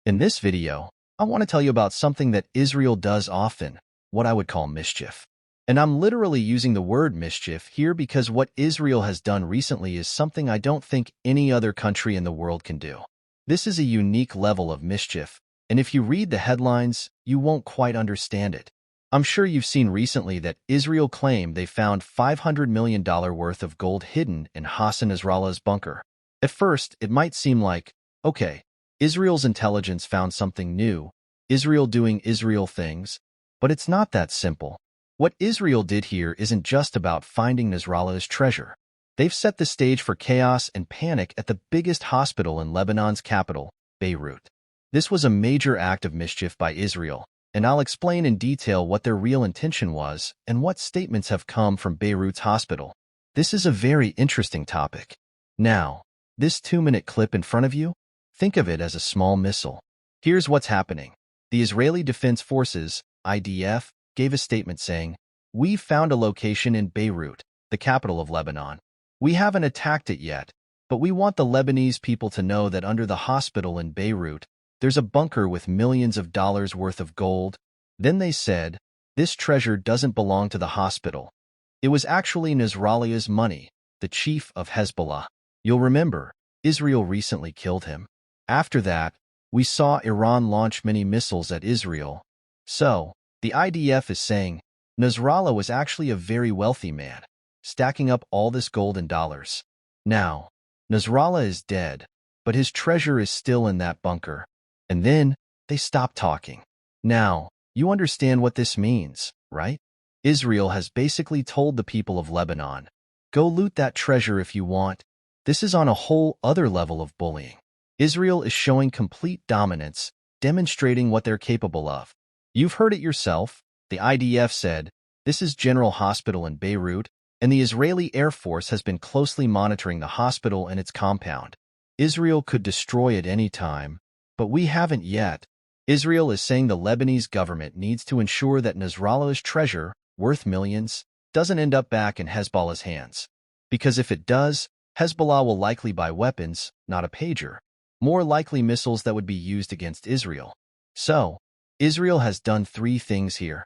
In this video, I want to tell you about something that Israel does often, what I would call mischief. And I'm literally using the word mischief here because what Israel has done recently is something I don't think any other country in the world can do. This is a unique level of mischief, and if you read the headlines, you won't quite understand it. I'm sure you've seen recently that Israel claimed they found $500 million worth of gold hidden in Hassan Nasrallah's bunker. At first, it might seem like, okay, Israel's intelligence found something new, Israel doing Israel things, but it's not that simple. What Israel did here isn't just about finding Nasrallah's treasure. They've set the stage for chaos and panic at the biggest hospital in Lebanon's capital, Beirut. This was a major act of mischief by Israel, and I'll explain in detail what their real intention was and what statements have come from Beirut's hospital. This is a very interesting topic. Now, this 2-minute clip in front of you, think of it as a small missile. Here's what's happening. The Israeli Defense Forces, IDF, gave a statement saying, "We've found a location in Beirut, the capital of Lebanon. We haven't attacked it yet, but we want the Lebanese people to know that under the hospital in Beirut, there's a bunker with millions of dollars worth of gold." Then they said, this treasure doesn't belong to the hospital. It was actually Nasrallah's money, the chief of Hezbollah. You'll remember, Israel recently killed him. After that, we saw Iran launch many missiles at Israel. So, the IDF is saying, Nasrallah was actually a very wealthy man, stacking up all this gold in dollars. Now, Nasrallah is dead, but his treasure is still in that bunker. And then, they stopped talking. Now, you understand what this means, right? Israel has basically told the people of Lebanon, go loot that treasure if you want. This is on a whole other level of bullying. Israel is showing complete dominance, demonstrating what they're capable of. You've heard it yourself. The IDF said, this is General Hospital in Beirut, and the Israeli Air Force has been closely monitoring the hospital and its compound. Israel could destroy it any time, but we haven't yet. Israel is saying the Lebanese government needs to ensure that Nasrallah's treasure, worth millions, doesn't end up back in Hezbollah's hands. Because if it does, Hezbollah will likely buy weapons, not a pager. More likely missiles that would be used against Israel. So, Israel has done 3 things here.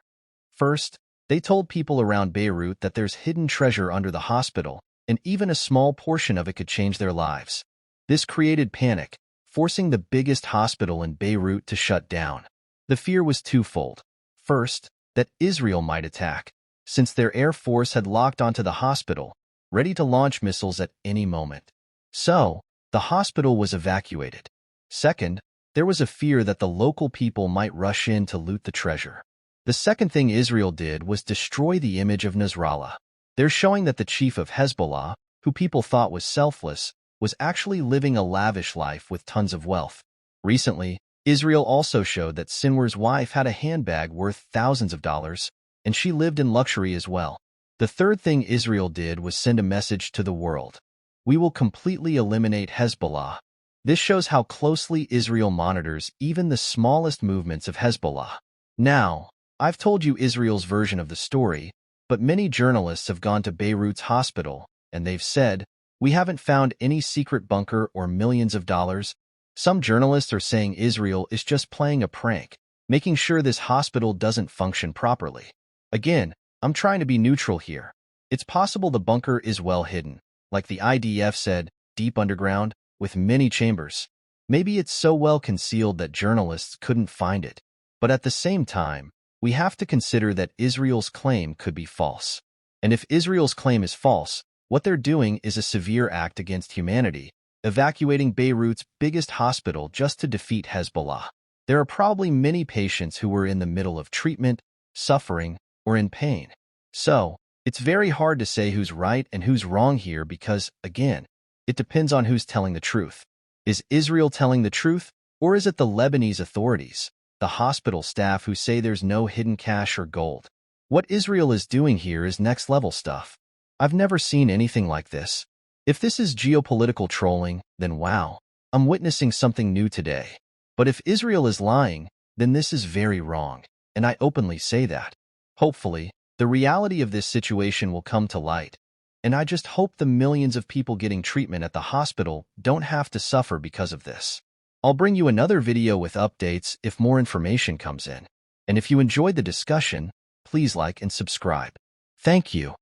First, they told people around Beirut that there's hidden treasure under the hospital, and even a small portion of it could change their lives. This created panic, forcing the biggest hospital in Beirut to shut down. The fear was twofold. First, that Israel might attack, since their air force had locked onto the hospital, ready to launch missiles at any moment. So, the hospital was evacuated. Second, there was a fear that the local people might rush in to loot the treasure. The second thing Israel did was destroy the image of Nasrallah. They're showing that the chief of Hezbollah, who people thought was selfless, was actually living a lavish life with tons of wealth. Recently, Israel also showed that Sinwar's wife had a handbag worth thousands of dollars, and she lived in luxury as well. The third thing Israel did was send a message to the world. We will completely eliminate Hezbollah. This shows how closely Israel monitors even the smallest movements of Hezbollah. Now, I've told you Israel's version of the story, but many journalists have gone to Beirut's hospital, and they've said, we haven't found any secret bunker or millions of dollars. Some journalists are saying Israel is just playing a prank, making sure this hospital doesn't function properly. Again, I'm trying to be neutral here. It's possible the bunker is well hidden, like the IDF said, deep underground, with many chambers. Maybe it's so well concealed that journalists couldn't find it. But at the same time, we have to consider that Israel's claim could be false. And if Israel's claim is false, what they're doing is a severe act against humanity, evacuating Beirut's biggest hospital just to defeat Hezbollah. There are probably many patients who were in the middle of treatment, suffering, or in pain. So, it's very hard to say who's right and who's wrong here because, again, it depends on who's telling the truth. Is Israel telling the truth, or is it the Lebanese authorities, the hospital staff who say there's no hidden cash or gold? What Israel is doing here is next-level stuff. I've never seen anything like this. If this is geopolitical trolling, then wow, I'm witnessing something new today. But if Israel is lying, then this is very wrong, and I openly say that. Hopefully, the reality of this situation will come to light, and I just hope the millions of people getting treatment at the hospital don't have to suffer because of this. I'll bring you another video with updates if more information comes in. And if you enjoyed the discussion, please like and subscribe. Thank you.